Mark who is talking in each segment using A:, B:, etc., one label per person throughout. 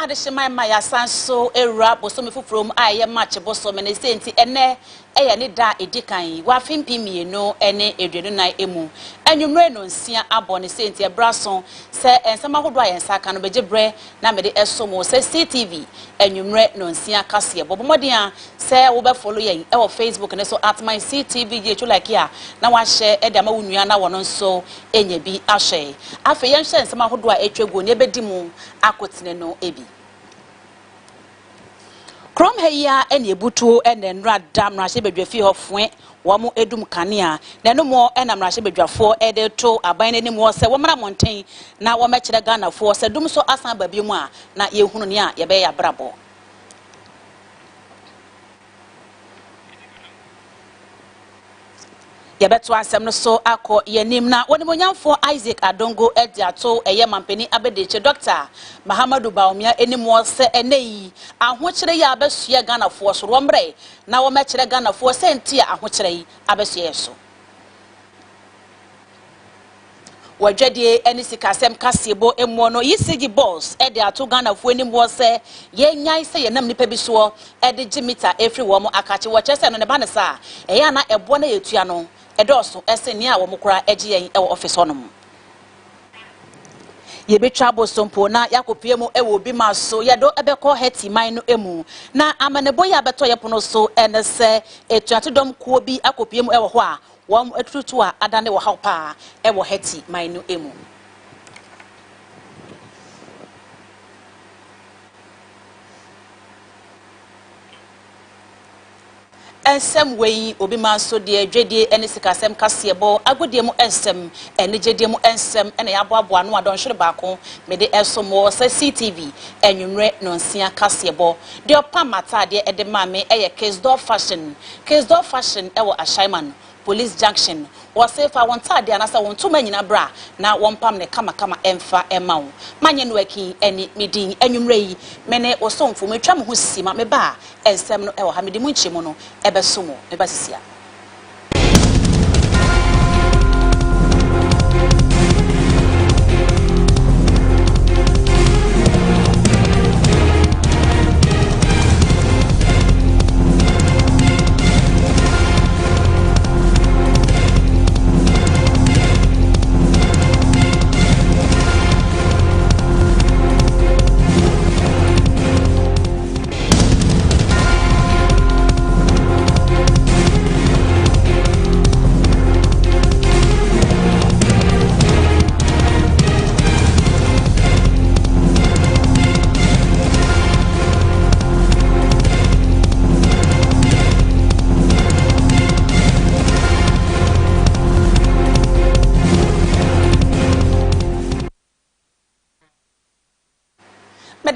A: adishima maya sanso ewura bosomi fufrom aye match bosomi ne senti ene eye ne da edikan wa fimpimi no ene edwenu nan emu anwumre no nsia abo ne senti ebrason se ensama hodo ayensa ka no begebre na mede esomo se Ctv anwumre no nsia Kasiebo bomodin a se wo be follow yen e wo Facebook ne so at my Ctv je like ya na wa share e da ma wonua na wono nso enya bi ahwe afa yen hye ensama hodo a etwego ne bedi mu akotene no ebi krom heya ene ebutuo ene nra dam na hye bedwafi hofwe womo edum kanea na no mo ena mra hye bedwafo ede to aban ne nim wo se wo mra monten na wo mekire Ghana fo se dum so asan babie mu a na yehunu ne a ye be ya brabo Yabeto asem no so akọ yenim na wonimonyamfo Isaac Adongo ediato eye mampeni abedeche Dr. Mahamadu Baumia enimo se eneyi ahokyere ya abesua Ghana fo so rombre na wo mekire Ghana fo se ntia ahokyere yi abesua so wajadie eni sikasem Kasiebo emo no yisigi boss ediato Ghana fo enimo se ye nyan se ye nam nipa bi so edi gimita efri wo mo akache wo chese no ne ba ne sa eya na ebo na yetua no edoso esenia wo mukura egiyen e office onum ye betwa bosompo na yakopie mu e wo bi maso yedo ebekọ heti man no emu na amanebo ya beto ye pono so enese etuatodom kuo bi akopie mu e wo ho a wo etutu a adane wo hawpa e wo heti man no emu ensem wei obi maso de adwedie ene sikasem Kasiebo agodie mu ensem ene jedie mu ensem ene yaboabo anu adonhwere baako mede esomo se Ctv enwumre no nsia Kasiebo de opamata de ede mame eye Ctv fashion ewo Ashaiman Police Junction wose fa wonta de anasa wontuma nyina bra na wompam ne kama emfa emawo Manye Nuekie eni midin enwumre yi mene osomfo metwa me ho sima me ba ensem no ewo ha mede mu nchemu no ebesomo ebasisia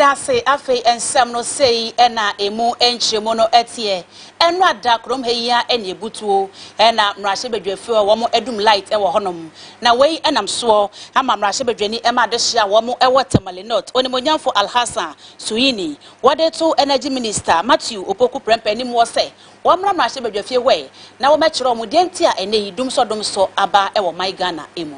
A: medase afi ensem no sei ena emu enchemo no etie enu ada krom heya ene ebutuo ena mrahye bedwafi wo mo edum light e wo honom na wei enam so ama mrahye bedwani ema adehia wo mo ewo temalinot onimonyamfo Alhassan Suini wode to energy minister Matthew Opoku prempani mo se wo mrahye bedwafi we na wo mekiro mo de ntia ene yi dum so aba e wo my Ghana emu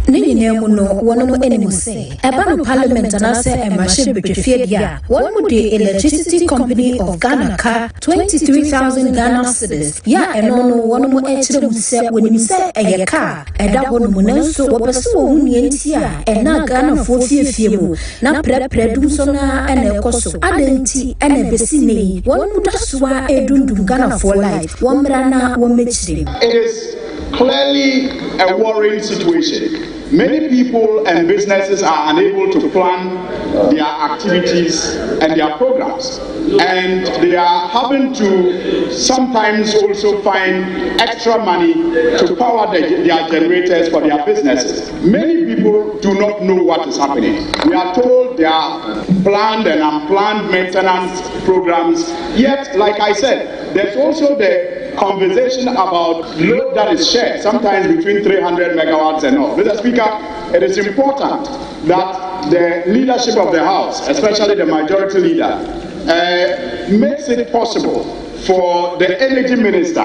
B: Nini no one more enemy say about Parliament and I say Machine Butchefia, one more the Electricity Company of Ghana car 23,000 Ghana cedis. Ya and no one more actually said when you say a car, and that one more so what was so unyentia, and now Ghana 40 few, now predumsona and a coso, Adenti and a Bessini, one would just why a dundum Ghana for life, one brana, one mixing.
C: It is clearly a worrying situation. Many people and businesses are unable to plan their activities and their programs, and they are having to sometimes also find extra money to power their generators for their businesses. Many people do not know what is happening. We are told there are planned and unplanned maintenance programs, yet, like I said, there's also the conversation about load that is shared, sometimes between 300 megawatts and all. Mr. Speaker, it is important that the leadership of the House, especially the majority leader, makes it possible for the energy minister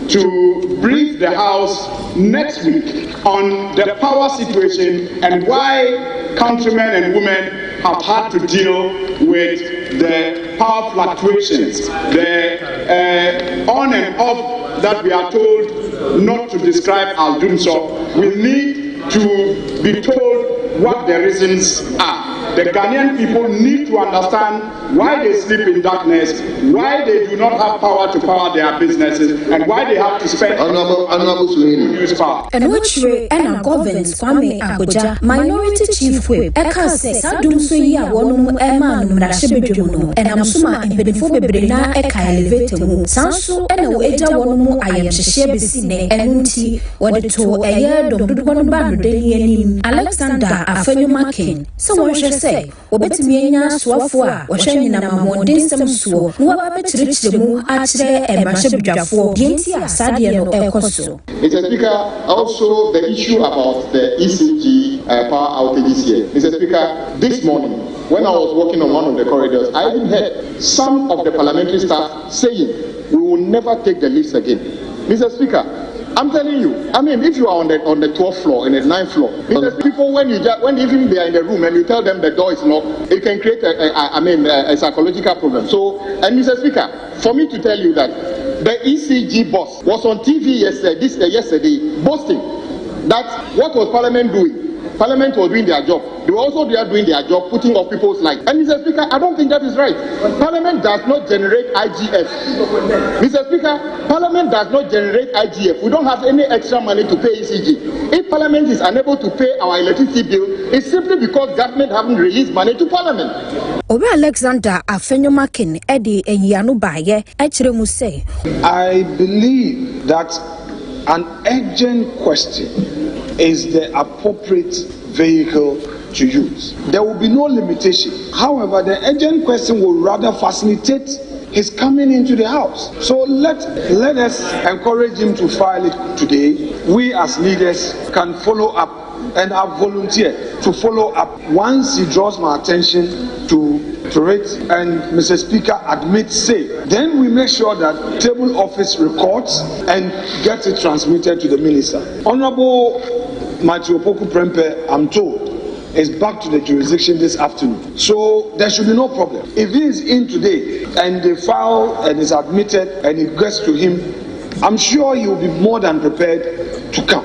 C: to brief the House next week on the power situation and why countrymen and women have had to deal with the power fluctuations, the on and off that we are told not to describe as doom. So we need to be told what the reasons are. The Ghanaian people need to understand why they sleep in darkness, why they do not have power to power their businesses, and why they have to spend honorable use power.
B: And which way and governs Kwame Abuja, Minority Chief Whip, Eka says, Sadum Suya, one Emma, Mrashibijuno, and Amsuma, and Benfo Brena, Eka elevator, Sansu, and a wager one I am Shebisine, and Unti, what the two a year don't one band daily. Alexander Afenumakin, someone shall say, Obetimiana Swafua, or Shanina Mondin some swore, who are rich the moon, Archer, and Mashibjafo, Gintia, Sadiano, Ecoso.
D: Mr. Speaker, also the issue about the ECG power outages here. Mr. Speaker, this morning, when I was walking on one of the corridors, I even heard some of the parliamentary staff saying, we will never take the lifts again. Mr. Speaker, I'm telling you, I mean, if you are on the 12th floor and the 9th floor, because people, when even they are in the room and you tell them the door is locked, it can create a psychological problem. So, and Mr. Speaker, for me to tell you that the ECG boss was on TV yesterday boasting that what was Parliament doing? Parliament was doing their job. They were also there doing their job, putting off people's lives. And Mr. Speaker, I don't think that is right. Parliament does not generate IGF. Mr. Speaker, Parliament does not generate IGF. We don't have any extra money to pay ECG. If Parliament is unable to pay our electricity bill, it's simply because government haven't released money to Parliament.
B: Obi Alexander Afenumakin, Eddie and Yanu Baye, Echremu say,
E: I believe that an urgent question is the appropriate vehicle to use. There will be no limitation. However, the urgent question will rather facilitate his coming into the house. So let us encourage him to file it today. We as leaders can follow up and have volunteered to follow up once he draws my attention to it and Mr. Speaker admits say. Then we make sure that table office records and gets it transmitted to the minister. Honorable Matthew Opoku Prempe, I'm told, is back to the jurisdiction this afternoon. So there should be no problem. If he is in today and the file and is admitted and it gets to him, I'm sure he will be more than prepared to come.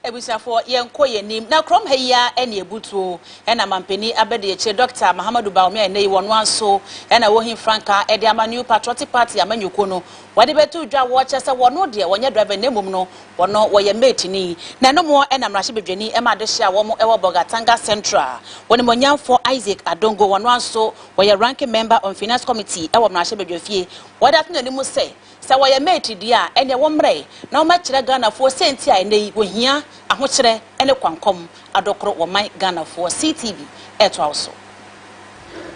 A: Ebusafo yenko yenim na krom heya ene ebutuo ena mampeni abede eche Dr. Muhammadu Bawumia ene wonu anso ena wohin Franka ede ama New Patriotic Party amanyuko no wade betu dwa wo chese wono de wonye driver nemum no wono woye mate ni na no mo ena mrahye bedwani ema de hia wo mo ewo Bogatanga Central woni monyamfo Isaac Adongo wonu anso woye ranking member on finance committee ewo mrahye bedwafie wade atno ni mu say sa woye mate dia ene wo mre na o ma kire Ghana fo senti a ene wo hia ahokyere ene kwankom adokro wo man Ghana fo Ctv eto also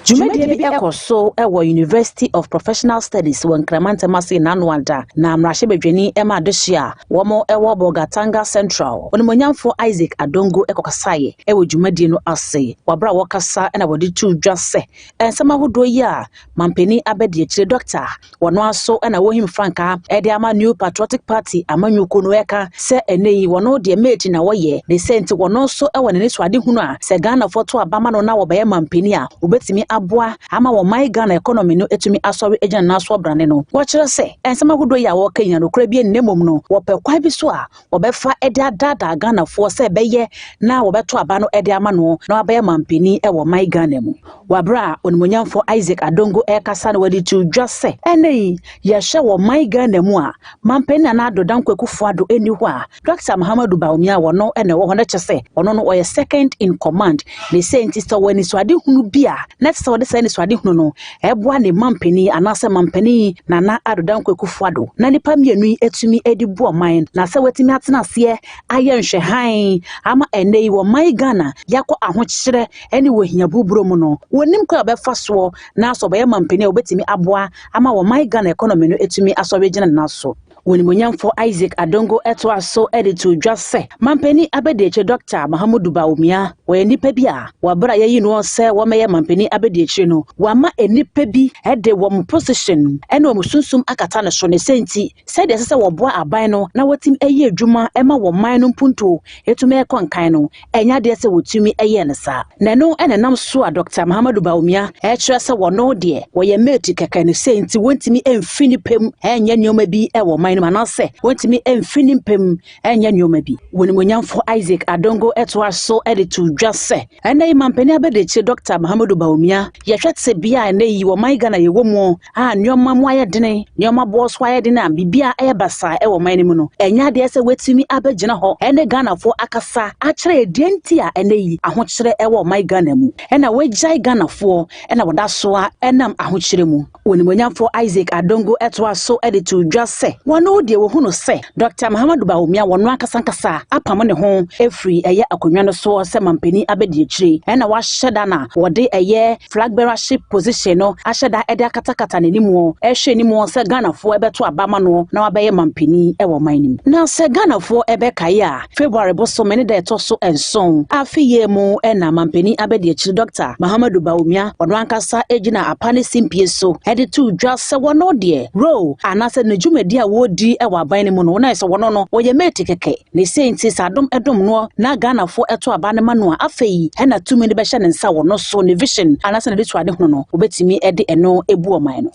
A: Jumadi bi akoso ewo University of Professional Studies won Kramante Masi Nanwanda na mrahye bedwani ema adohia wo mo ewo Bogatanga Central onimonyamfo Isaac Adongo ekokasaye ewo jumadi no ase wabra wokasa ena wodi tu dwase ensema hodo yi a mampeni abede ekire doctor wono aso ena wohim Franka ede ama New Patriotic Party amanyuko no eka se eneyi wono de mate na woye de senti wono so ewo ne swade hunu a se Ghana foto abama no na wo baye mampeni a obetimi aboa ama wo my Ghana economy no etumi asori agyan na so brane no wo kire se ensema hodo ya wo kanya no kra bi ennemom no wo pe kwa bi so a wo be fa ede adada Ghana fo se beye na wo beto aba no ede ama no na abaye mampeni e wo my Ghana mu wabra onimonyamfo Isaac Adongo kasa na wadi tu dwase enei ye hye wo my Ghana mu a mampeni na adodan kwakufo ado eni ho a Dr. Muhammadu Bawumia wono ene wo hono kyese wono no wo second in command ne scientist woni so ade hunu bia na tse wo de se ni so ade hunu no eboa ne mampeni anase mampeni na adodan kwakufo ado na nipa mienu etumi edi bo man na se wetimi atena se aye nhwe han ama enei wo my Ghana yakọ ahokyere ene wo hia buburo mu no wonim kwa befa so na so be mampeni obetimi aboa ama wo my Ghana economy no etumi asobe gina na so
B: Wonimonyamfo Isaac Adongo eto aso editu dwase mampeni abedieche Dr. Mahamudu Baumia we nipa bi a wabra yayi no se wo meye mampeni abedieche no wama enipa bi ede wo position ene wo sunsum akata ne so ne senti se de sese wo boa aban no na watim eye adwuma ema wo man no mpunto etume konkan no enya de se wotumi eye ne sa na no ene nam so a Dr. Mahamudu Baumia e kire se wo no de wo ye meti keke ne senti wontimi emfini pem enya nyoma bi e wo man manase wontimi emfini pem enya nyoma bi wonimonyamfo Isaac Adongo eto aso editu dwase ene mampeni abedeche Dr. Mahamudu Baumia ye hwetse bia ene yi wo man Ghana ye wo mu a nyoma mo ayedene nyoma boss ayedene a bibia e basa e wo man mu no enya de se wetimi abegina ho ene Ghana fo akasa a kire edenti a ene yi ahokyere e wo man Ghana mu ena wejai Ghana fo ena woda so a enam ahokyere mu wonimonyamfo Isaac Adongo eto aso editu dwase wono de wo hunu se Dr. Mahamudu Baumia wono akasankasa apam ne ho efri eye akonwa no so se mampeni abediechire ena wa hyeda na wode eye flag bearership position no ahyeda ede akatakata ne nimu ehwe nimu se Ghana fo ebeto abama no na wabeye mampeni e wo man nim na se Ghana fo ebekaye a February boso mene de to so enson afiye mu ena mampeni abediechire Dr. Mahamudu Baumia wono ankasa ejina apane simpie so ede tu dwa se wono de ro anase ne dwumadi a wodi e wa aban ne mu no na se wono no wo ye meti keke ne senti sadom edom no na Ghana fo eto abane ma no afei ena tumi ne be hye ne nsa wono so ne vision anase ne de tuade hono no obetimi ede eno ebu oman no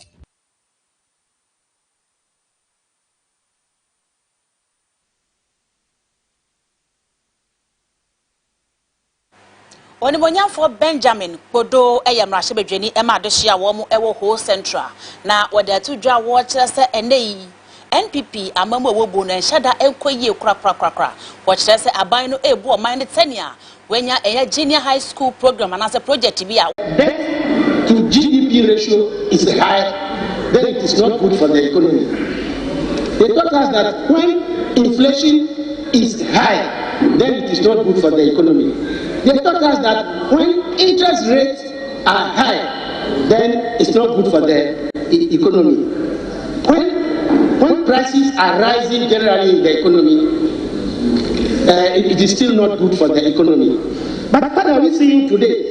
A: Onimonyamfo Benjamin Kodo eyamrahye bedwani ema adohia wo mu ewo ho central na wada tudwa wo kire se eneyi NPP amamu ewobu na nhyada enkoyie kra wo kire se aban no ebu oman ne tania wenya eya junior high school program anase project bi a
F: debt to GDP ratio is high, then it is not good for the economy. They taught us that when inflation is high, then it is not good for the economy. They taught us that when interest rates are high, then it's not good for the economy. When prices are rising generally in the economy, it is still not good for the economy. But what are we seeing today?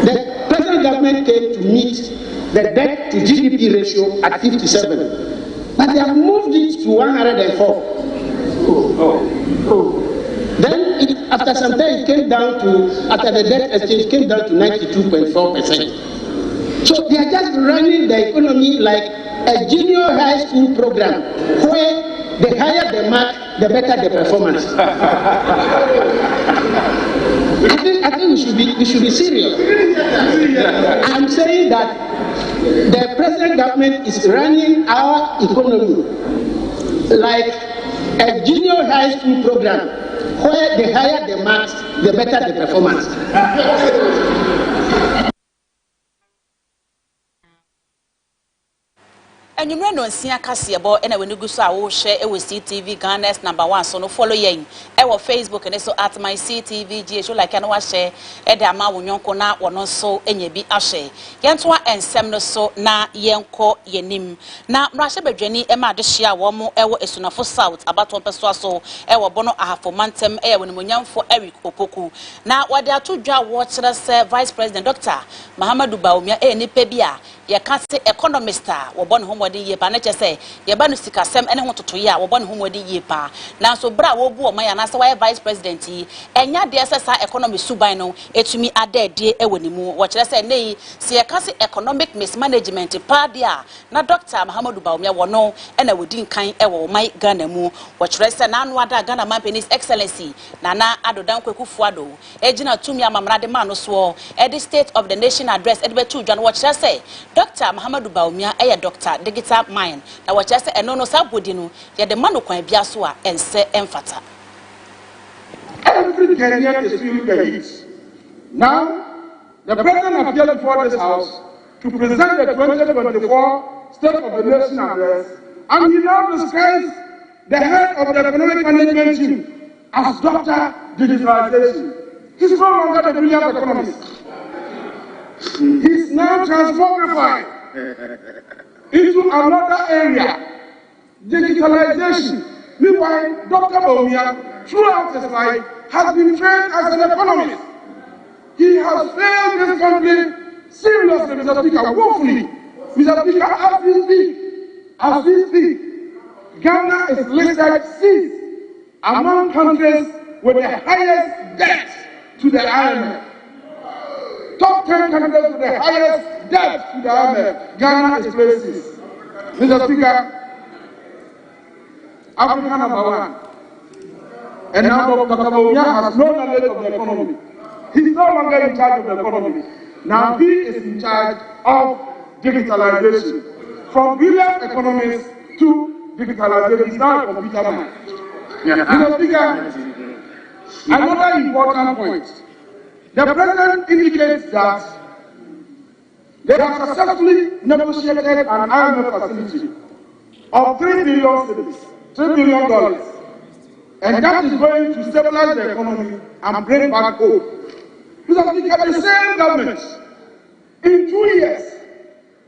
F: The present government came to meet the debt to GDP ratio at 57, but they have moved it to 104. Then, after some time, it came down to, after the debt exchange, came down to 92.4%. So they are just running the economy like a junior high school program, where the higher the mark, the better the performance. I think we should be serious. I'm saying that the present government is running our economy like a junior high school program, where the higher the marks, the better the performance.
A: Enyumre no nsia Kasiebo ena wenigu so a wo hwe e wo Ctv Ghana's #1 so no follow yen e wo Facebook ne so at my Ctv GH like na wa hwe e de ama wo nyonko na wono so enya bi ahwe yento a ensem no so na yenko yenim na mrahye badwani e ma de hia wo mo e wo esunafo South abato peso so e wo bono ahafo mantem e wonimonyamfo Eric Opoku na wade atodwa wo kire se Vice President Dr. Mahamudu Baumia e nipa bi a ye ka se economist a wo bono homode ye pa na che se ye ba no sikasem ene ho totoye a wo bono homode ye pa na so bra wo bu o man ya na se wa Vice President yi enya de se sa economy suban no etumi adade e wonimu wo kire se nei se ye ka se economic mismanagement pa dia na Dr. Mahamudu Baumia wo no ena wodi nkan e wo man Ghana mu wo kire se na anu ada Ghana Company's Excellency Nana Adodan Kwekufuado ejina tumi amamra de ma no so e the State of the Nation address e de betu dwan wo kire se Dr. Mahamudu Baumia Dr. Digital Mind na wo kire se eno no sabodi no ye de manu kwan bia so a ense emfata.
G: Every Kenyan is feeling the heat. Now, the president appeared before this house to present the 2024 State of the Nation address, and he now describes the head of the economic management team as Dr. Digitalization. He's no longer the brilliant economist. He's now transformed into another area digitalization. Meanwhile, Dr. Bawumia, throughout his life, has been trained as an economist. He has failed this country seriously, Mr. Speaker, woefully. Mr. Speaker, as we speak, Ghana is listed sixth among countries with the highest debt to the IMF. Top 10 countries with the highest debt to the IMF. Ghana is placed sixth. Mr. Speaker, Africa #1. And now Dr. Bawumia has no knowledge of the economy. He's no longer in charge of the economy. Now he is in charge of digitalization. From brilliant economists to digitalization, he's now a computer man. Mr. Speaker, another important point. The President indicates that they have successfully negotiated an IMF facility of $3 billion. $3 billion, and that is going to stabilize the economy and bring back hope. Mr. Speaker, the same government in 2 years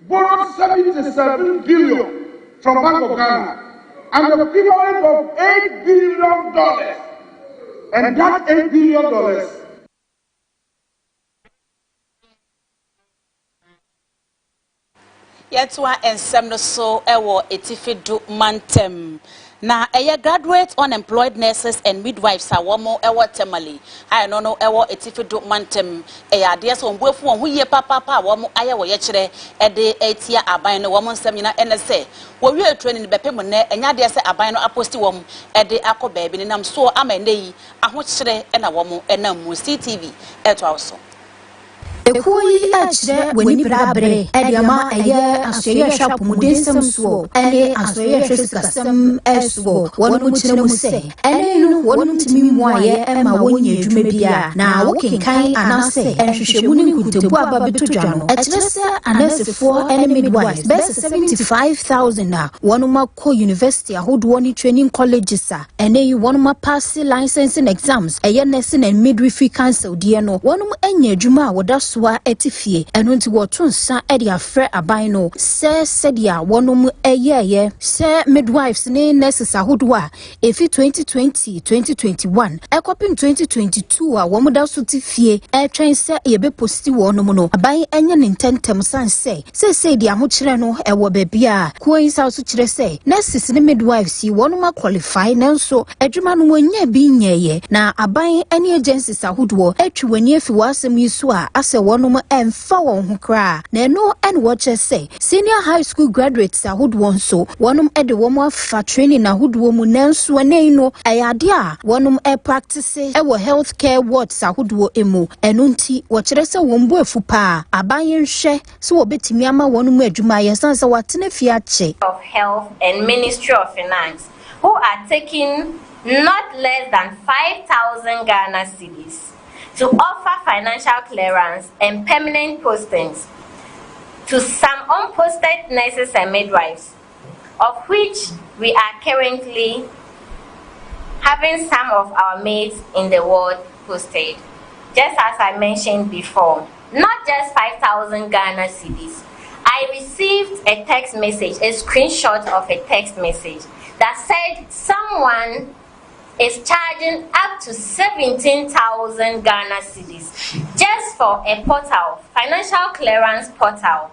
G: borrowed $77 billion from Bank of Ghana, and the equivalent of $8 billion, and that $8 billion
A: Yetwa ensem no so ewo etifidu mantem na eye graduate unemployed nurses and midwives a womo ewo temali I no no ewo etifidu mantem eye ade so mbuefu won huye papa womo aye wo ye kire ede etia aban no womo nsem nyina enese wo wie training bepe mu ne enya de se aban no aposti wom ede akoba bi nam so amandei aho kire na womo enam mu Ctv eto awso
B: Ekoi achre weni brabre ediama eye asoye shop mudensem so ene asoye hwesikasem eso wonu chire mu se ene no wonu ntimi mu aye ema wonye adwuma bia na wokenkan anase enhwehwemu ne nkutebu aba betodwa no ekyerese anesefo ene midwives best 75,000 na wonu makọ university ahodo ni training colleges a ene wonu ma pass licensing exams eye nursing and midwifery council die no wonu enya adwuma a woda wa etifie eno nti wotunsa e dia frɛ aban no se dia wonum eyeye se midwives ne nurses ahodo a efi 2020 2021 ekopim 2022 a womuda so tifie etwen se yebe posti wonum no aban enya ne ntentem sanse se dia ho kire no ewo bebia koin sa so kire se nurses ne midwives yi wonum qualify nanso adwuma no wonya bi nyeye na aban ene agencies ahodo etwi wani afi wasem yi so a ase wonum emfa won ho kra na no en watch say senior high school graduates ahodo won so wonum ede wom afa training ahodo mu nanso anei no ayade a wonum practice ewo healthcare wards ahodo emu eno nti wo kire se won bo afu pa aban yenhwe so wo betimi ama wonum adwuma yesanse watene fi ache
H: of Health and Ministry of Finance who are taking not less than 5,000 Ghana cedis to offer financial clearance and permanent postings to some unposted nurses and midwives, of which we are currently having some of our mates in the world posted. Just as I mentioned before, not just 5,000 Ghana cedis. I received a text message, a screenshot of a text message that said someone is charging up to 17,000 Ghana cedis just for a portal, financial clearance portal,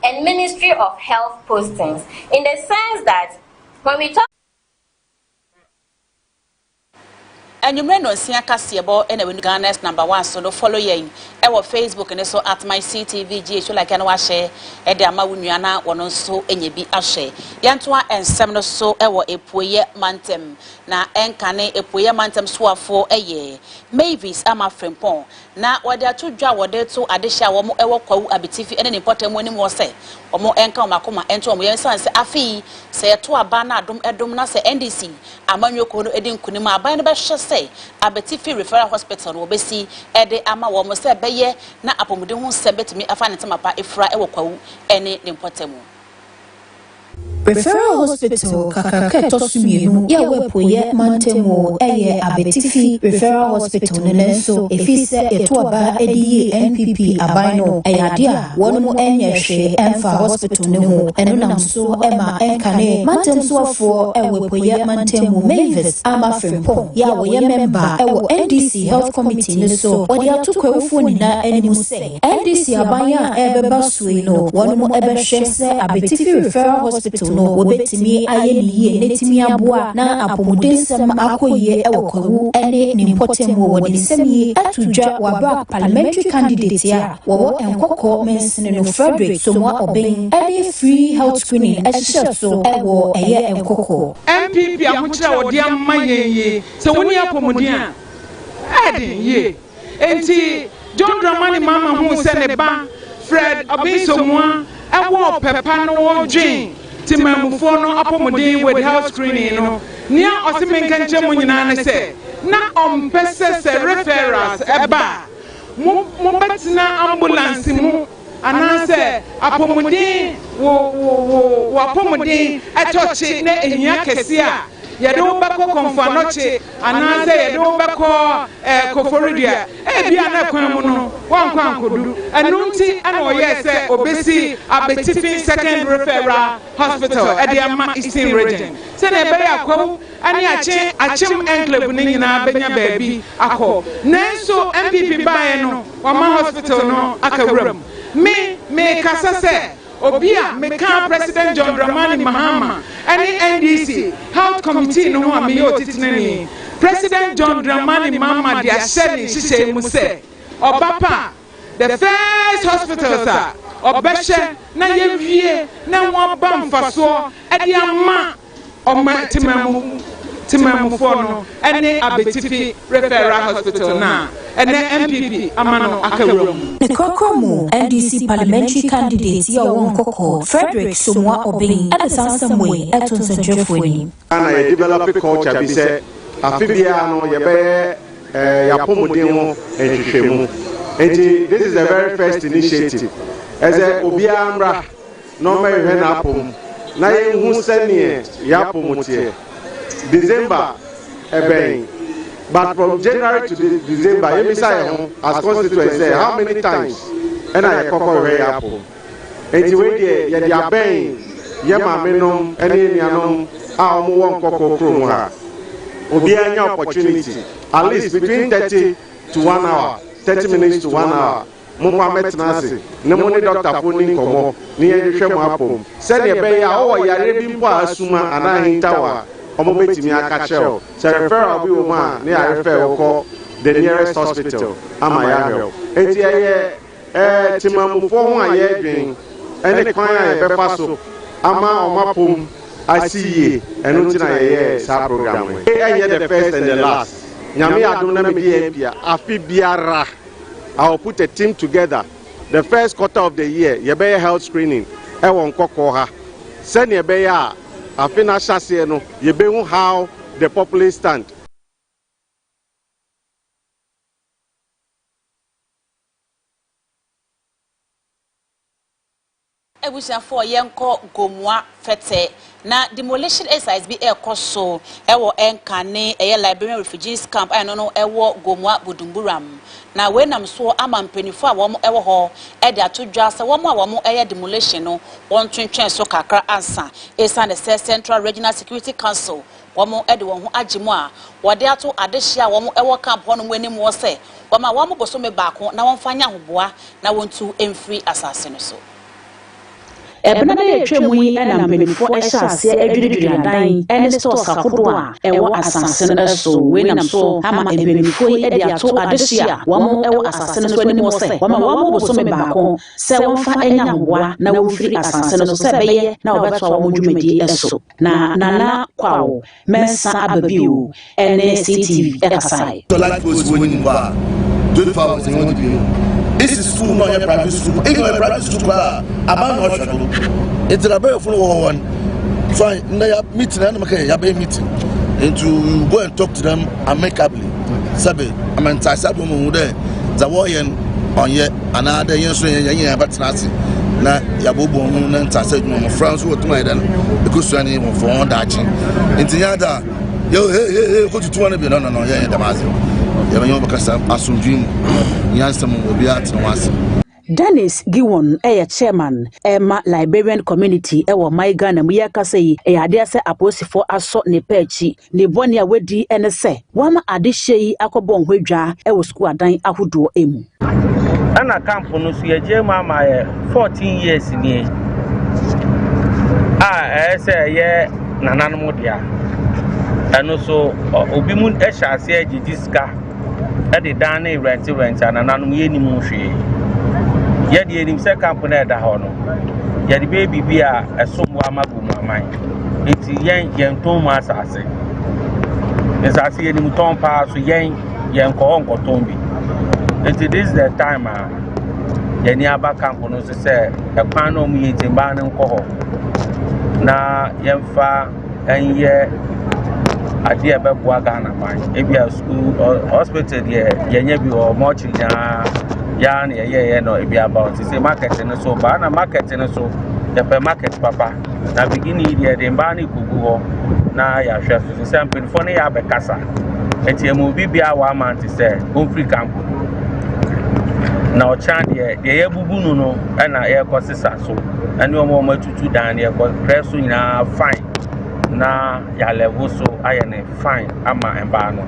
H: and Ministry of Health postings. In the sense that when we talk
A: And you may know Ctv Kasiebo and Ghana's #1 so no follow ye our Facebook and so at my Ctv GH like an washe and the Amawunyana one so any be ashe. Yantua and Semno so ever a puye mantem na enkane a puye mantem swa for a year. Mavis ama frimpon. Na what they are two jaw what they two adisha one more ever call abitifi and an important when more say or more enka makoma ento mo yensan se afi say to abana dum edum na se NDC amanyo kono edin kunima aban ba hye abetifi referral hospital no obesi ede ama wo mo se beye na apomuden hu se betimi afa ne temapa efra e wo kwawu ene ne mpotemu
B: Referral Hospital kakaka tosumienu ya wepoye mantemo eye abetifi Referral Hospital nenso efise etoaba ediye NPP abaino eyadia wonmu enyehwe emfa hospital ne ho eno namso ema enkane mantemsoafo ewepoye mantemo Mavis Amafrempong ya woye member ewo NDC Health Committee ne so odi atokwefo nina animu se NDC abanya ebeba suino wonmu ebehwe se abetifi Referral Hospital no wobetimi ayeniye netimi aboa na apomudensem akoye ewokwawu ene nimpotemo wonisemi atudwa wabra parliamentary candidate ya wo enkoko mensene no Frederick Somwa Obeng ene free health screening so ewo eye enkoko
I: MPP amuchira wodi amayenye se woni apomudia eden ye enti John Dramani mama hu se ne ba Fred Obisomwa ewo pepa no wodwen timamufo no apomodin with health screening no nia osimenka nche munyina ne se na ompese se referrals eba mo betina ambulance mu anase apomodin wo apomodin atochi na ehia kese a yede obako konfanoche anase yede obako koforidia bia na kwan mu no wankwan kodu enunti ana oyese obesi abetifi second referral hospital ediama Eastern region se na ebe yakwo ani achim enclave ni nyina benya baabi akọ nenso MPP bae no wama hospital no akawram me kasa se Obia meka President John Dramani Mahama any NDC Health Committee no ho me yotitinani President John Dramani Mahama dia sheni shishe mu se obapa the first hospital sir obehye na yewie na wo ba mfaso e dia ma oma timamu fono ene abetifi referral hospital na ene MPP amano akawrum
B: Nekrokomu NDC parliamentary candidate ya wonkoko Frederick Somwa Obeng at the Sansamwe eton Sanjefweni
J: ana ye develop culture bi se afibia no ye be yapomodin ho ehwehwemu enti this is the very first initiative as a obiamra no me hwe na apom na ye hu sene yapomotie December ebeng but from January to December yemisa as constituency say how many times and I kokko we apple enti we dey ye dia ben ye mamenom ene nianom a omo won kokko krom ha obi anya opportunity at least between 30 to 1 hour 30 minutes to 1 hour mo kwa metna ase ne mo ne doctor poni komo ne ye hwɛ mo apom se ne be ya o yare bi mpo asuma anahintawa omo betimi aka kyerɛw se referral bi wo ma ne ya refer ko the nearest hospital ama ya hwɛ enti ye timamufo ho aye dwen ene kwan ya be fa so ama omapom asiye enu tina ye sa program we enye the first and the last nyame adom na me die bia afi biara I will put a team together the first quarter of the year ye be health screening e won kokko ha se ne be ya afi na hyase no ye be hu how the populace stand
A: Ebusia for yenko gomwa fete na demolition exercise bi ekoso ewo enkane eye Liberian refugees camp no ewo gomwa budumburam na we nam so amampanifo a wo ewo ho e de atodwa se wo a wo eye demolition no won twentwen so kakra ansa esa the Central Regional Security Council wo e de wo ho agimu a wo de ato adehia wo ewo camp ho no anim wo se wo boso me baako na won fanya hoboa na wontu emfiri asase no so
K: Ebena ye twemu yi na mpenifo ehyaase adwidwiri adan ene stores akodo a ewo asase no so we nam so ama ebenifo yi de ato adehia wo ewo asase no so anim se wo boso me baako se won fa enya hoboa na wofiri asase no so se beye na obeto wo dwumadi eso na kwawo mensa ababiu ene CTV Kasiebo
L: so like was winning ba 25 in one this is school, not your private school. If you're a private school, about not shadow. It's a very full one. Fine, they are meeting and okay, you're meeting. And to go and talk to them amicably. Sabe, I mean, I said, woman, there, the warrior on yet another year, but na yabobo no na ntase no France wo tuma ida because ani mo for on dachi ntinyada yo hey ko tutu na bi no ye damaze ye banyo bakasa asumdwim yansam obi atwase.
K: Dennis Giwon chairman Emma Liberian community ewo my Ghana mu yakasa yi ade ase aposifo aso ne pechi ne boni a wedi ene se wama ade hye akobon hwadwa ewo school adan ahodo emu
M: ana camp no so ye je mama 14 years ni say ye nananom dia eno so obi mu ase agidiska e de dan na rent nananom ye ni mu hwe yedi enim se company da ho no yedi baby bia esom wa magu maman enti yen ton ma asase esase enim ton pa so yen ko ton bi enti this is the time yeni aba camp no so se e kwan no mu yetimba ne nko ho na yemfa enye ade e beboa Ghana man ebia school hospital de yenye bi o mo chinya ya na ye no e be about say market no so ba na market no so the market papa na beginning here the mba na ikugu ho na ya hwe so say mpinfo na ya be kasa etiemu bibia wa man ti say on free camp na o chan de ye bubu no na ye kosisa so ene o mo matutu dan ye ko press nyina fine na ya level so ayene fine ama emba no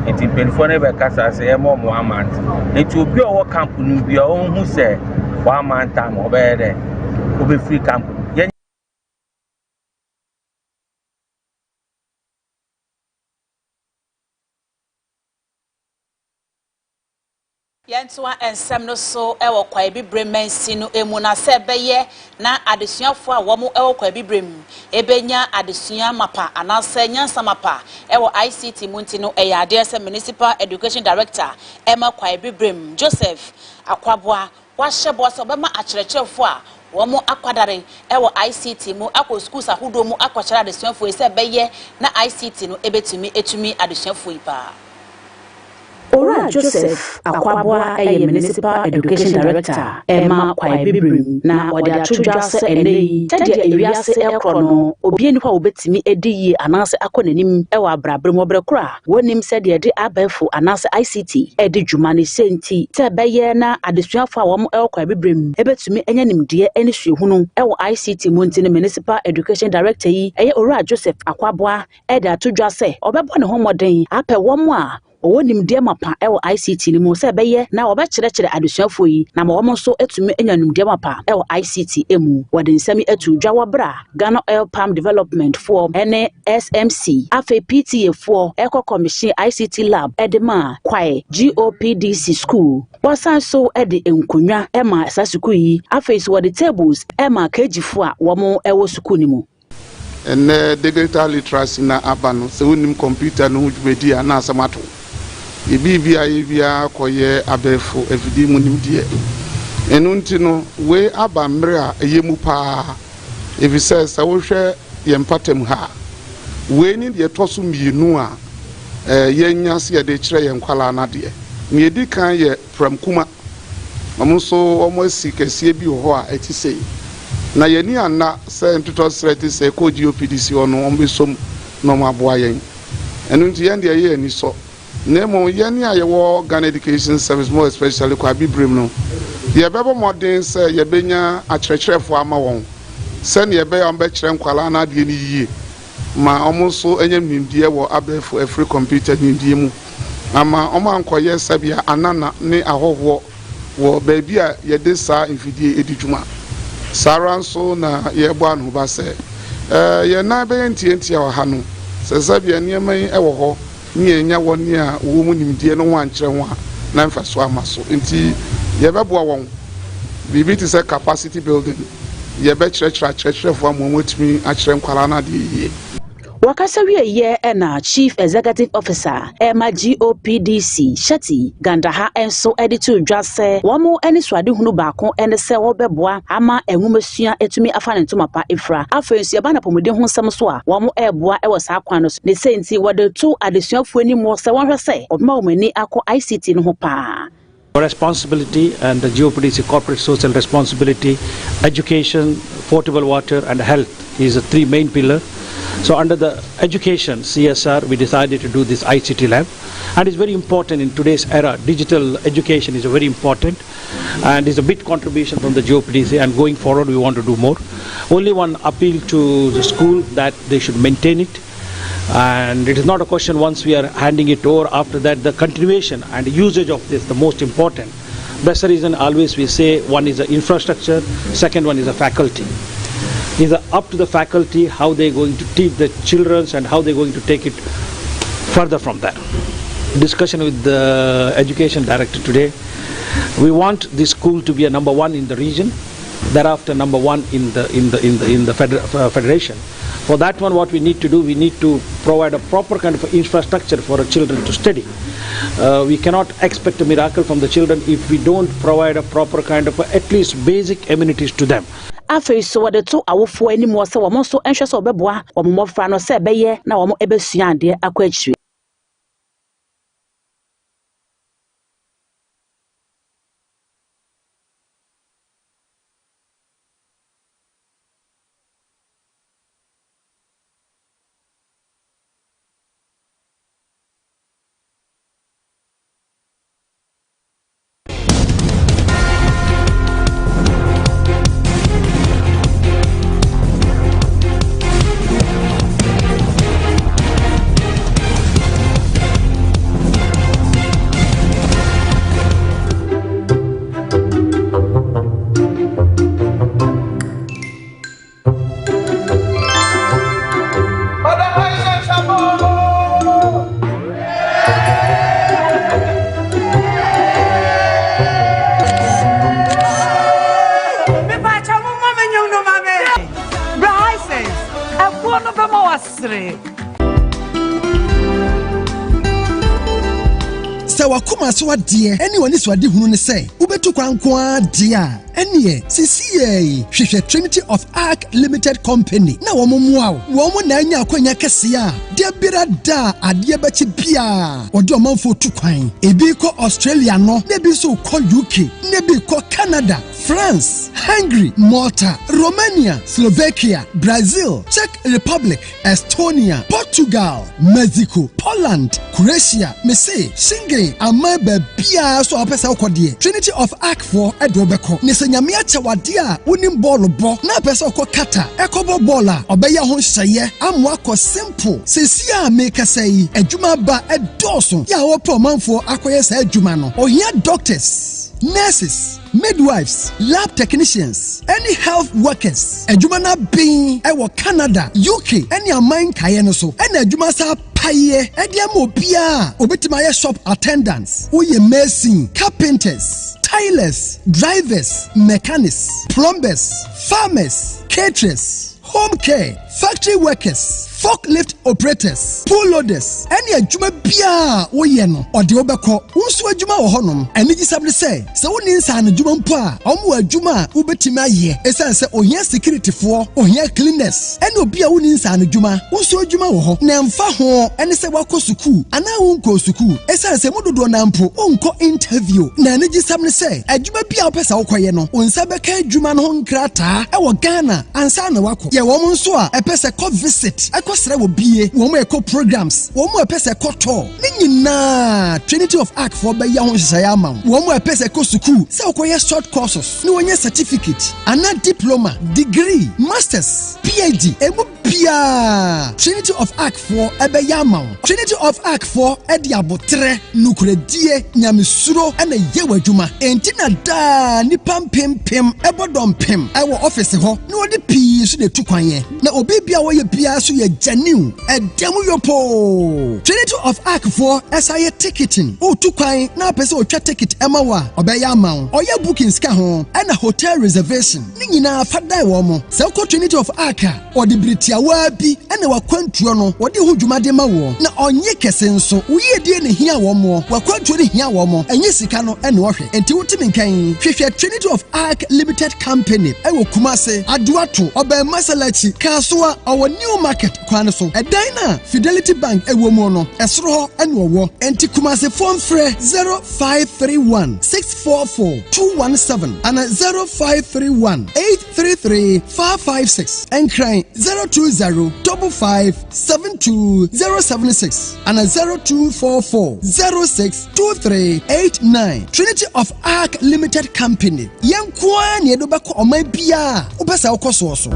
M: enti penfo ne be kasa se e mo amant enti obi owo camp nu bia o hu se wa amant am obe de obe free camp
A: Yentwa ensem no so ewo kwa bibrem mansi no emu na se beye na adesuafo a wo mo ewo kwa bibrem ebenya adesua mapa anase nyansa mapa ewo ICT munti no eyade ase municipal education director Emma kwa bibrem Joseph Akwaboa wa hyebo so bema akyerɛkyerɛfo a wo mo akwadare ewo ICT mu akọ schools ahodo mu akɔkyerɛ adesuafo se beye na ICT no etumi adesuafo ipa.
K: Ora Joseph Akwaboa municipal education director Emma kwa bibrim na ode atodwa se enei tede ewiase ekrono obi eni kwa obetimi ediyi anase akonanim ewa abrabrem obrekora wonim se de de abefo anase ICT edi dwuma ne senti te beye na adesuafo a wo mo ekwa bibrim ebetumi enyanimde eni hwehunu ewo ICT munti municipal education director yi eye Ora Joseph Akwaboa ede atodwa se obebo ne homoden apɛ wo mo a owonim de mapa ewo ICT ni mo se beye na obekyerɛkyerɛ adesuafo yi na ma wo so etumi enyanum de mapa ewo ICT emu wode nsɛm etu dwa wobra Ghana Oil Palm Development for SMC afa PTA for Eco Commission ICT Lab edema kwae GOPDC school wasan so ede enkonwa ema asasuku yi afa so wode tables ema kejifo a wo mo ewo suku ni mu
G: and digital literacy na abano se wonim computer no hudwedi ana asamato ibia koye abefo efidi mu nimdie enu nti no we aba mre a eyemu pa efise sa wo hwe ye mpatem ha we ni de toso mienu a yenya se de kire ye nkwala na de me edi kan ye from kuma omo so omo asikasie bi ho a etisei na yeni ana se ntuto sreti se ko GOPDC ono ombesom no maboa yen enu nti yen de ye ani so nemo yeni ayewo Ghana Education Service more especially kwa bibrem no ye bebo modern se ye benya akyerɛkyerɛfo ama won se ne ye be am be kyerɛ nkwala na de ni yie ma omo so enyam nimdie wo abefo afri computer nimdie mu ama omo ankoye sabia anana ne ahoho wo ba bi a ye de sa mfidie edidwuma saranso na ye bo anu ba se ye na be ntientia wa ha no se sabia niamai ewo ho ni enya woni a wo mu nimdie no ho ankyerɛ ho a na mfa so amaso nti ye beboa won bibi ti say capacity building ye be kyerɛkyerɛfo amu otumi akyerɛ nkwala na de yie
K: wakasa wiye na Chief Executive Officer Emma GOPDC Shati Gandaha enso editu dwase womo eni swade hunu baako ene se wo beboa ama enwumasua etumi afa ne ntomapa efra afensu aba na pomode ho nsem so a womo eboa ewo saa kwan no ne senti wode to adesuafo ani mo se wonhwe se obema womani akọ ICT no ho pa
N: responsibility and the GOPDC corporate social responsibility, education, potable water and health is the three main pillars. So under the education CSR, we decided to do this ICT lab, and it's very important in today's era. Digital education is very important and is a big contribution from the GOPDC, and going forward we want to do more. Only one appeal to the school that they should maintain it, and it is not a question once we are handing it over. After that, the continuation and usage of this the most important. That's the reason always we say one is the infrastructure, second one is the faculty. It's up to the faculty how they're going to teach the children and how they're going to take it further from there. Discussion with the education director today. We want this school to be a number one in the region, thereafter number one in the federation. For that one, what we need to do, we need to provide a proper kind of infrastructure for our children to study. We cannot expect a miracle from the children if we don't provide a proper kind of at least basic amenities to them.
K: Afei so wade to awofo anim wo se wo mo so enhwe so obeboa wo mo mofra no se beye na wo mo ebesua ade akwa achire.
O: Wakuma so adie anyone is wadi hunu ne say ubetu kwanko adie enie CCA hwehwe Trinity of Arc Limited Company na womomuawo womo na anya akwanya kese a de birada adie bachi bia odi omanfo tu kwan ebi ko Australia no na bi so ko UK na bi ko Canada, France, Hungary, Malta, Romania, Slovakia, Brazil, Czech Republic, Estonia, Portugal, Mexico, Poland, Croatia, Singing, Amaba Bia so apesa okodie Trinity of Arc for Edobeko Nisanyame achawadia unim ball bo na apesa okokata ekobo bola obeya ho hye amwa ko simple sesia make say adwuma ba edoso ya wo promanfo akoye sa adwuma no ohia doctors, nurses, midwives, lab technicians, any health workers. Adwuma na bin ewo Canada, UK, any aman kaye no so. Any adwuma sa paye edia mo bia obetima ye shop attendants, oye mason, carpenters, tailors, drivers, mechanics, plumbers, farmers, caterers, home care, factory workers, forklift operators, pool loaders, any adwuma bia oye no ode obeko unso adwuma wo honom eni gisabne say se woni nsa na adwuma mpo a omo adwuma ubetima ye esan se ohia security for ohia cleaners eni obi a woni nsa na adwuma unso adwuma wo ho na mfa ho eni se wako suku ana unko suku esan se mododo na mpo onko interview na eni gisabne say adwuma bia opesa wokoye no onsa beka adwuma no nkrata e wo Ghana ansa na wako ye wo nso a epesa co visit ekosere wo bie wo mo eco programs wo mo epesa eco tour ni nyina Trinity of Arc for be ya ho hyeya ama wo mo epesa eco school se okoye short courses ni wonye certificate ana diploma, degree, masters, PhD emu bia Trinity of Arc for ebe ya ama Trinity of Arc for ediabotre nukuredie nyamesuro ena yewadwuma entina da ni pampempem ebodom pem ewo office ho ni odi pii so de tukwan na obi bia wo ye bia so ye genuine edemu yopo Trinity of Arc for SIA ticketing o tukwan na pese o twa ticket emawa obeya ama oye booking ska ho na hotel reservation ni nyina fada wo mo se ko Trinity of Arc o de britia wa bi na wakwantuo no wo de hodwumade ma wo na onye kese nso uye die ne hia wo mo wakwantuo ne hia wo mo enye sika no ene wo hwe enti wotimi nkan hwehwe Trinity of Arc Limited Company ewo Kumase Aduato obe Masalachi Kasua our new market kwan so ɛdan na Fidelity Bank ɛwɔ mu no ɛsoro hɔ ɛna ɔwɔ enti Kumase phone frɛ 0531 644 217 ana 0531 833 456 ɛnkran 020 55 72076 ana 0244 06 2389 Trinity of Arc Limited Company yankwa ne do bɛkɔ ɔman bia wobɛsa wokɔ so so.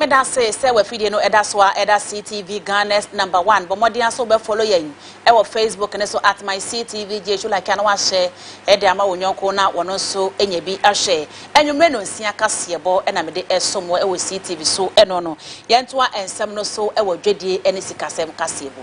A: That's say we feed no eda so eda CTV Ghana's #1 but modern so be follow yen e wo Facebook and so at my CTV jesu like an wa share e de ama wonyonko na wono so enya bi a share enwumre no nsia Kasiebo e na me de esomo e wo CTV so eno no yento a ensem no so e wo dwedie ene sikasem Kasiebo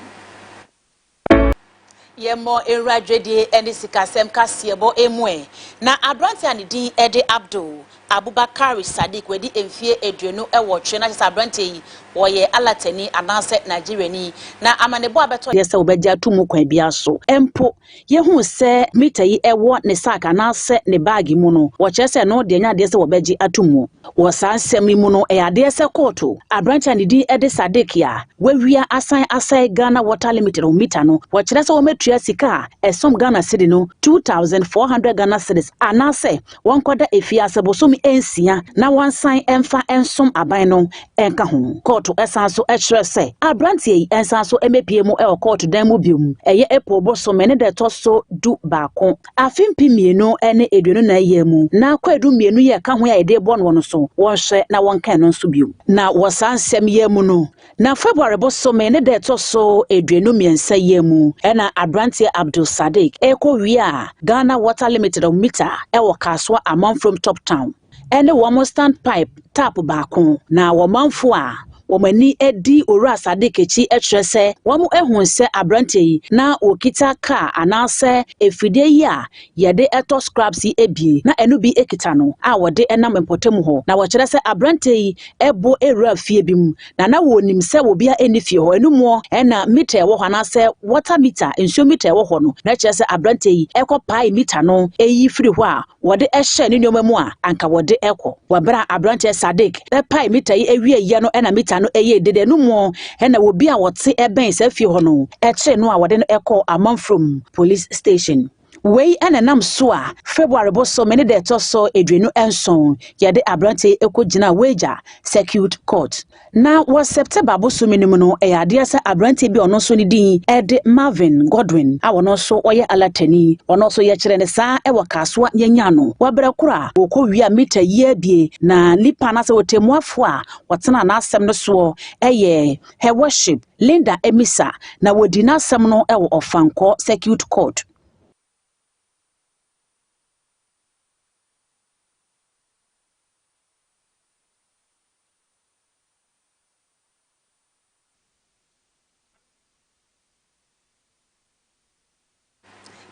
A: Yemo era dwedie ene sikasem Kasiebo emwe na abrante anidi ede Abdul Abubakar Sadiq wedi emfie eduenu ewo twe na chesa brante yi woye alatani ananse Nigeria ni na amanebo abeto
K: yesa obegya tumu kwan bia so empo ye hu se mita yi ewo ne saka na se ne bag mu no wo chese no de nya de se obegye atumu wo sansem mu no e ade se koto abrante ne din ede Sadiq ya wawia asai Ghana Water Limited mita no wo chese wo metua sika esom Ghana cedi no 2400 Ghana cedis anase won koda efia sebosom ensia na wansan emfa ensom aban no enka ho court esanso echrese abrantie yi ensanso emepie mu e court dan mu biom eye epobo so mene de toso du baako afimpi mienu ene eduenu na yemu na kwadu mienu ye ka ho ya ede bo no so wonhwe na wonka no so biom na wosansem yemu no na February bo so mene de toso eduenu miensa yemu ena abrantie Abdul Sadiq ekowia Ghana Water Limited mita e wo kaswa among from Top Town ene wo stand pipe tap baako na wo manfo a womani edi ora Sadiq echi etrese womu ehunse abrante yi na okita car anase efide yi a yede eto scraps ebie na enu bi ekita no a wode enam empotem ho na wo kire se abrante yi ebo era fie bim na wonim se wo bia eni fie ho enu mo ena meter wo ho anase water meter ensio meter wo ho no na kire se abrante yi ekopai meter no eyi firi ho a wode ehye ne nyoma mu a anka wode eko wabra abrante Sadiq pai meter yi ewie ye no ena meter no eye dede no mo ena wo bia wote eben se fie ho no eche no a wode no eko among from police station wei enenam so a February bo so many de to so edwenu enson yede abrante ekogina wager circuit court na was September bo so minimum no e ade se abrante bi ono so ni din ede Marvin Godwin a wono so oye alatani ono so ye kire ne sa e wakaso nyanya no wabra kura okowia mita ye bie na lipa na se wotemuafo a wotena na asem no so eye her worship Linda Emisa na wodi na asem no e wo ofanko circuit court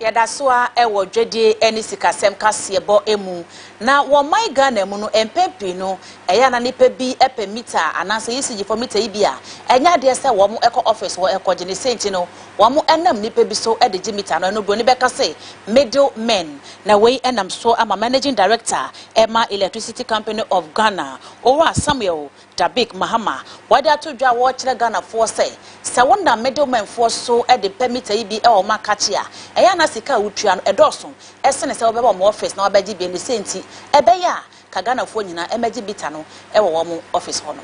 A: Yadaswa ewo dwedie eni sikasem Kasiebo emu na wo mai Ghana mu no empempi no eya na nipa bi epemita ananse yisigi for mita ibia enya de se wo mu eko office wo eko gene senti no wo mu enam nipa bi so edegi mita no no broni beka se middle men na wei enam so ama managing director Emma Electricity Company of Ghana Owa Samuel Dabik Mahama wada to dwa wo kire Ghana for say se wonda middle men for so e de permita ibi e o makachi a eya na sika utua no edoso esene se obeba mo office na obaji bi ni senti ebeya ka Ghana fo nyina emeji bita no e wo mo office ho no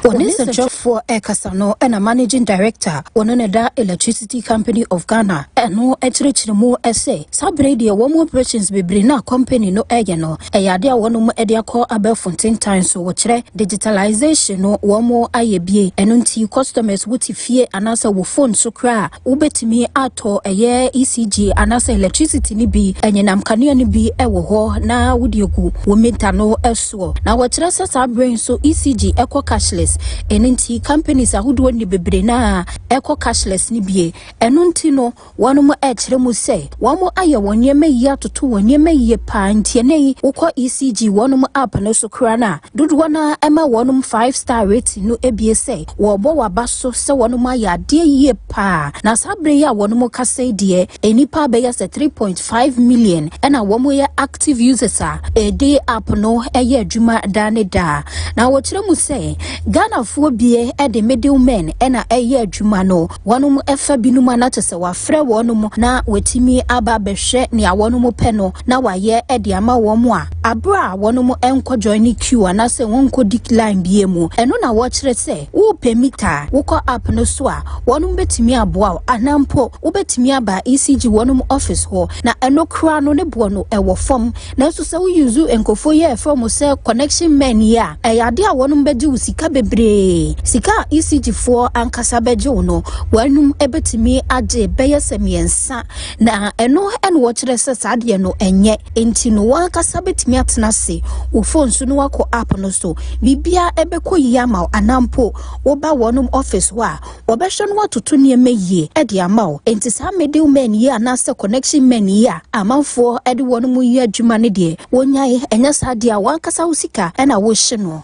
B: Onisa Joffo Ekasano and a managing director, Ononeda Electricity Company of Ghana, and no Etrichimo essay. Sabrady, one more operations be Brina Company no egano, a yadia one more edia call above 14 times so watch digitalization no one more IAB, and until customers would fear and answer with phone so cry, ubet me ato a year ECG and answer electricity ni be, and yenam canyon be a wo na would you go, women no elsewhere. Now what rest our brain so ECG echo cashless. cashless enenti companies ahodo ni bebre na eco cashless ni bie enunti no wono mo ekire mu say womo aye wonye meyi atoto wonye meyi pa ntie nei ukọ ECG wono mo app no so kra na dodo na ema wono 5-star rating no ebie say wo bo wabaso se wono mo ya de yie pa na sabre ya wono mo kase de enipa be ya 3.5 million ena womo ya active users a day app no eye adwuma dane da na wo kire mu say Ghana fo bie e de middlemen ena eye adwuma no wono mo efa binuma na tese wa frɛ wono mo na wetimi aba behwe ne awono mo pɛ no na waye e de ama wo mo a abra wono mo enko join queue na se wonko decline bie mu eno na wo kire se wo permita wo ko app no so a wono mo betimi aboa anampo wo betimi aba ECG wono mo office ho na eno kra no ne bo no e wo fom na so se wo use enkofo ye from se connection men ya e yade a wono mo beji wo sika bebre sika ECG for ankasa beji wo no wanum ebetimi age beye semiensa na eno en wo kire se sade no enye enti no wankasa betimi atena se wo phone so no wako app no so bibia ebekọ yama anampo wo ba wonum office wa obehwe no watoto ne meyie e de ama enti sa middle men ye anase connection men ye amanfo e de wonum ye adwuma ne de wonyae enya sade a wankasa wo sika e na wo hye no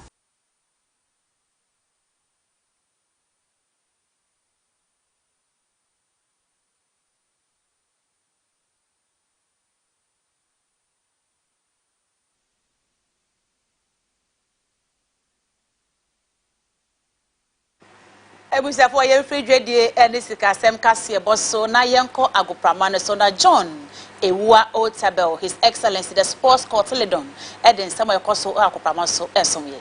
A: Ebusafo ye free dwedie ene sikasem Kasiebo so na yenko agoprama no so na John Ewua Otabel, His Excellency the Sports Court Ledon eden samo yekoso agoprama so esomye.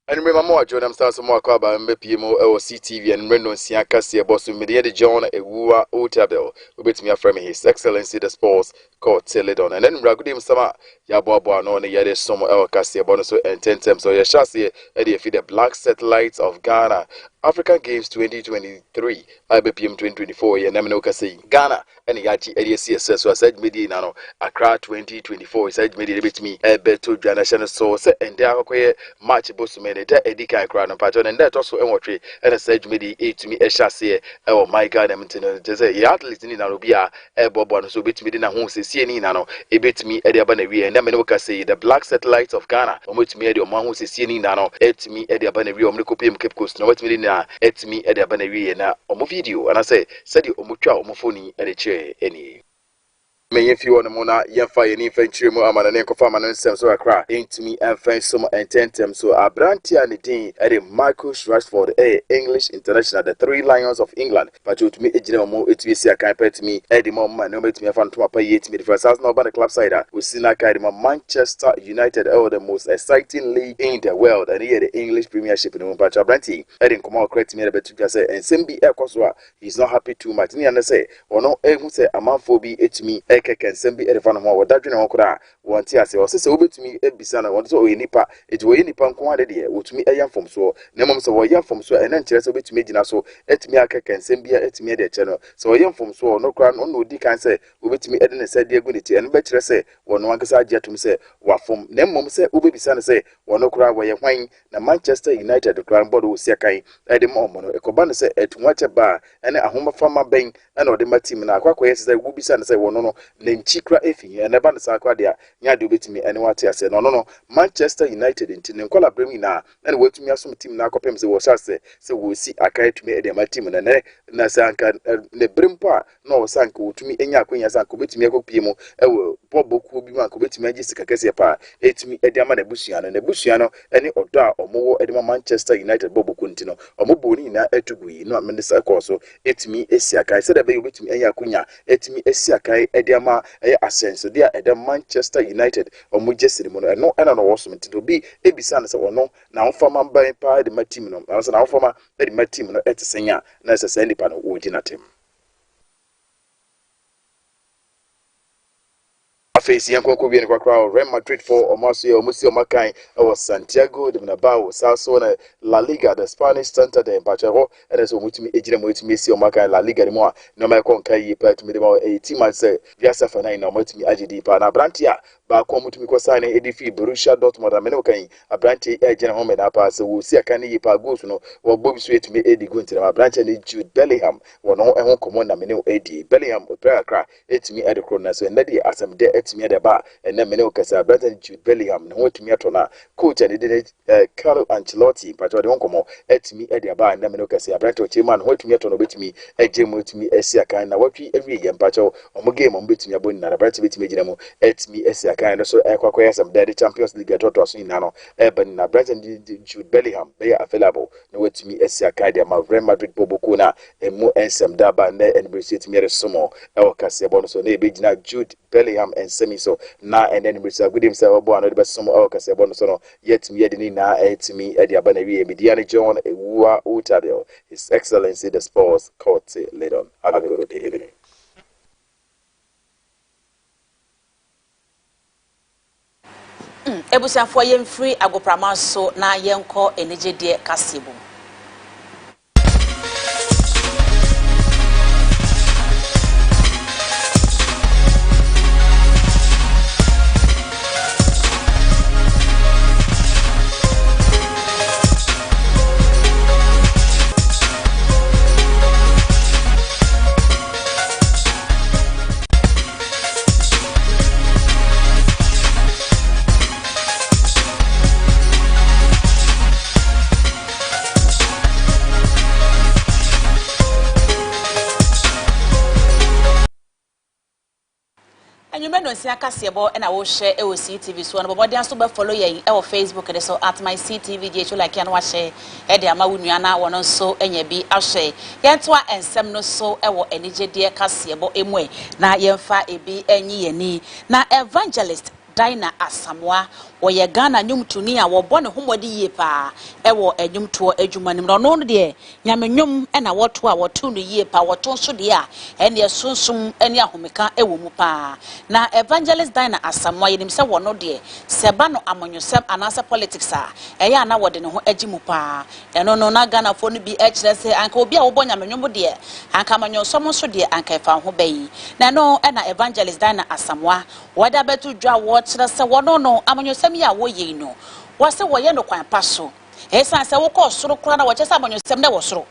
P: And remember more, John, I'm starting more about MPMO or CTV and Reno Sia Kasiebo, so media John Ewua Otabel, who bet me from His Excellency the Sports Court Teledon. And then Ragudim Sama Yaboa no Yade Somo El Kasiebo, so and 10 times. So Yashasi, Eddie feed the Black Satellites of Ghana. African Games 2023, IBPM 2024, Yamano Kasi, Ghana, and Yachi ADCS, so I said Medi Nano, Accra 2024, said Medi with me, Beto Janashana Source, and there are match Bosumene, Edika Crown and Patron, and that also Emotry, and I said Medi to me, Eshasi, oh my God, I'm to say, Yatlis in Arabia, Bobo, so bit me in a home, CNI Nano, a bit me, Eddie Abaneri, and Yamanoka say, the Black Satellites of Ghana, or which me, Eddie Mahu, CNI Nano, et me, Eddie Abaneri, Omnicopium Cape Coast, no, what me et me at the bannery na omo video and I say said you omutra omofoni at the chair any me if you want mona yemfa ye ni infantry mu amana ne kofa amana nsem so akra into me and find some intentem so abranti and din at the Marcus Rashford English International the Three Lions of England but to me ejina mo etwi sia kan pet me at the mom no met me fan to pay yet me the first house no by the club side we see na kai Manchester United the most exciting league in the world and here the English Premiership no but abranti at the come out correct me betu say and sembi ekoswa he's not happy too much ni and say ono ehu say amanfo bi etmi can send be edifan ho wadadwene ho kra wonti ase o se obetumi ebisa na wonto o enipa eti wo enipa nko ade de wotumi eyam fom so na mom se wo yam fom so ena nkire se obetumi gina so etumi akeka nsem bia etumi ede che no se wo yam fom so no kra no odi kan se obetumi ede ne se de agu ne ti eno be kire se wono ankasa age atum se wafom na mom se obebisa ne se wono kra wo ye hwan na Manchester United kra bodo wo sia kan ede mo no ekoba ne se etunwa che ba ene ahoma fama ben ena ode ma team na akwa ye se obebisa ne se wono no Nenchikra efi and never the Sakwadia, Yadu betimi and what I said, no, Manchester United in Tinkola Bremina, and wait me some team now copims the was say, so we'll see a kite to me at my team and Nasanka, the Brimpa, no Sanko to me, and Yakuya Sanko, bet me a Pimo, Bob will be one commit Magic Cassiapa, it me at Yamana Busiano and the Busiano, any or more at Manchester United Bobo Quintino, or Mobonina etugui, not Mendes Corso, it me a Siaka, I said a baby with me and Yakuya, it me a Siaka, Ediama. Ascenso there at the Manchester United or Mujessi Mono no and awesome to be a bisan or no now former by the Matimino. I was an alpha at the Matimino at the Senya, Nasa Sandy Pano, Udinatim. face Yanko be in Quacra, Real Madrid for Omasio, Musio Makai, or Santiago de Nabao, Salsona, La Liga, the Spanish Santa de Pacharo, and as Mutimi Ejim with Missio Makai, La Liga, no my conkai, but me about 18 months, Yasa Fana, no Mutimi Ajidi, Pana Brantia, Baco Mutimi sign Edifi, Borussia Dortmund, Amenokai, a branch agent home and apa, so we'll see a canny Pagos, no, or Bob Sweet me Eddie Gunter, a branch and Jude Bellingham, or no, and common Amino Eddie, Bellingham, or Prayer, it's me at the corner, so and Lady as I'm there, it's me at the bar, and then Meno Casa, Brother Jude Bellingham, and what me at on coach and did Carlo Ancelotti, but I don't come at me at the bar, and then Meno Casa, Brato Chiman, what me at on with me, a gym with me, a Siaka, and what we every year, Pacho, or game on between your bone, and a Brato with me, at me, a Siaka, and so Aqua, some daddy Champions League, Totos in Nano, Eben, a Brato Jude Bellingham, they are available, no way to me, a Siaka, my Real Madrid Bobocuna, and more and some Daba, and Brisset Mary Sumo, El Casiebo, so they be Jude Bellingham and Semi so now and then with good himself born the best some El Casiebo, so yet me at me at the Abanavi, Mediana John, a Wua Utabel, His Excellency the Sports Court later on. Have a good evening.
A: Ebusanfo yem free agoprama so na yenko enigede Kasiebo. Manye Kasiebo and I will share a Ctv so and body so be follow ye e Facebook and so at my Ctv je like yan wa share e de ama wunuana wono so enye bi a share yentoa ensem no so e wo enigede Kasiebo emwe na yemfa ebi enyi yani na evangelist Dina Asamoah oye Ghana nyumtuni a wo bone homodi ye pa e wo enyumto adwumanim no no de nyamenyum e na woto a woto no ye pa woto so de a ene esunsum ene ahomeka e wo mu pa na evangelist Dina Asamoah yenim se wono de seba no amonyosem anasa politics a eya na wode ne ho agimu pa eno no na Ghana fo no bi e kire se anka obi a wo bo nyamenyum de anka amanyosom so de anka fa ho bayi na no e na evangelist Dina Asamoah wada betu dwa wo kire se wono no amanyosem ya wo ye no wase wo ye no kwan paso esan se wo ko soro kura na wo kye se amanyosem na wo soro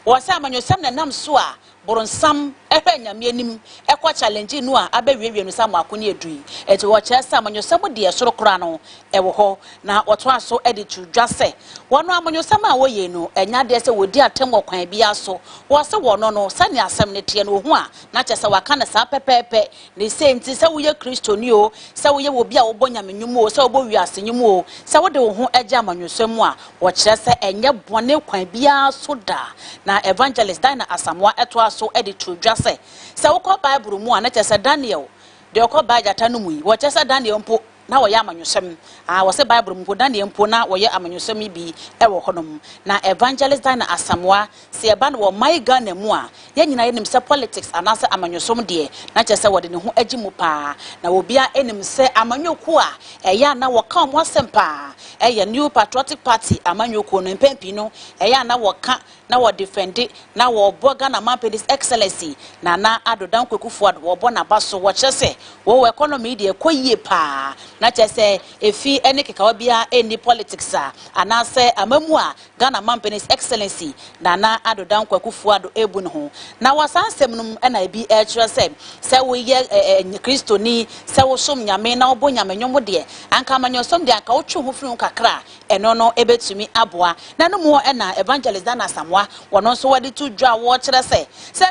A: wo se amanyosem na nam so a boronsam ehwe nyame anim ekwa challenge no a abewiewie no sam akoni edui eti wo kye se amanyosem de soro kura no ewo ho na woto aso edi tu dwase wono amanyosem a wo ye no enya de se wodi atem okwan bia so wo se wono no sane asem ne tie no hu a na kye se waka na sa pepepe ne se nti se wo ye kristoni o se wo ye wo bia wo bonya menwum o se wo bo wiase nyum o se wo de wo ho agye amanyosem a wo kye se enye bone kwan bia so da na evangelist Dina Asamoah eto aso edi tu dwase se wo ko Bible mu a na kye se Daniel de ko ba jata no mu wo kye se Daniel mpo na wo ya amanyosem wo se Bible mpo Daniel mpo na wo ye amanyosem bi e wo honom na evangelist Dina Asamoah se eba no wo my Ghana mu a ye nyina yenim se politics anase amanyosom de na kye se wo de ne ho agimu pa na obia enim se amanyoku a eya na wo ka mo asempa eye New Patriotic Party amanyoku no mpempi no eya na wo ka na wo defend na wo boga na His Excellency na adodan kwekufu ad wo bo na baso wo kye se wo economy de koyie pa na kye se efi ene kekawa bia eni politics a anase amamu a Ghana His Excellency na adodan kwekufu ad ebu no ho na wasansem num na bi e kire se wo ye kristoni se wo som nyame na wo bo nyame nyom de anka amanyosom de anka wo twu ho firi kakra eno no ebetumi aboa na no mo na evangelist Dina Asamoah wono so wadi tu dwa wo kire se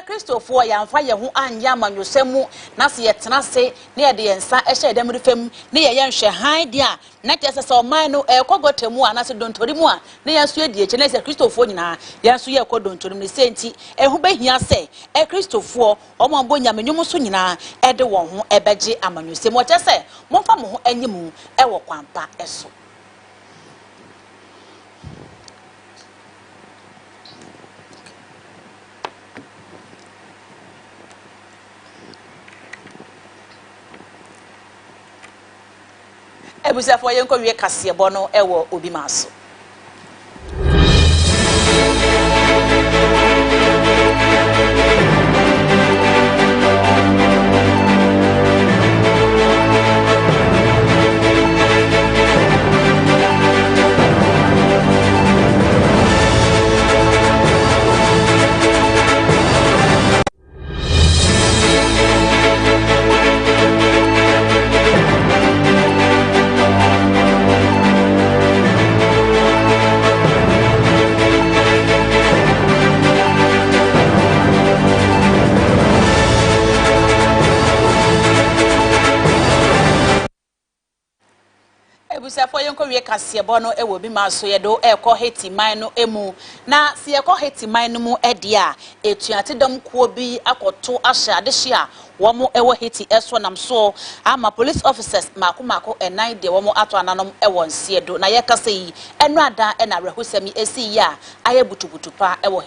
A: kristofo ya mfa ye ho anya amanyosemu na se ye tena se ne ye de yensa ehye dem rifem ne ye yenhwe han de a na kese se o man no ekogotemu a na se dontori mu a ne yeso edi eche na se kristofo nyina yeso ye kodontori ne senti ehu behia se kristofo o mo bo nyamenyum so nyina ede wo ho ebeje amanyosemu o kese mo fa mo ho anyimu wo kwampa eso. Ebusafo yenko wie Kasiebo no ewo obi maso. Ebusafo yenko wie Kasiebo no ewo bi maso yedo ekọ heti man no emu na se ekọ heti man no mu ede a etuate dom kuo bi akoto ahye adehye a womo ewo heti eso nam so ama police officers mako enan de womo ato ananom ewo nsiedo na yekasa yi enu ada na rehusemi esi ya aye butubutu pa ewo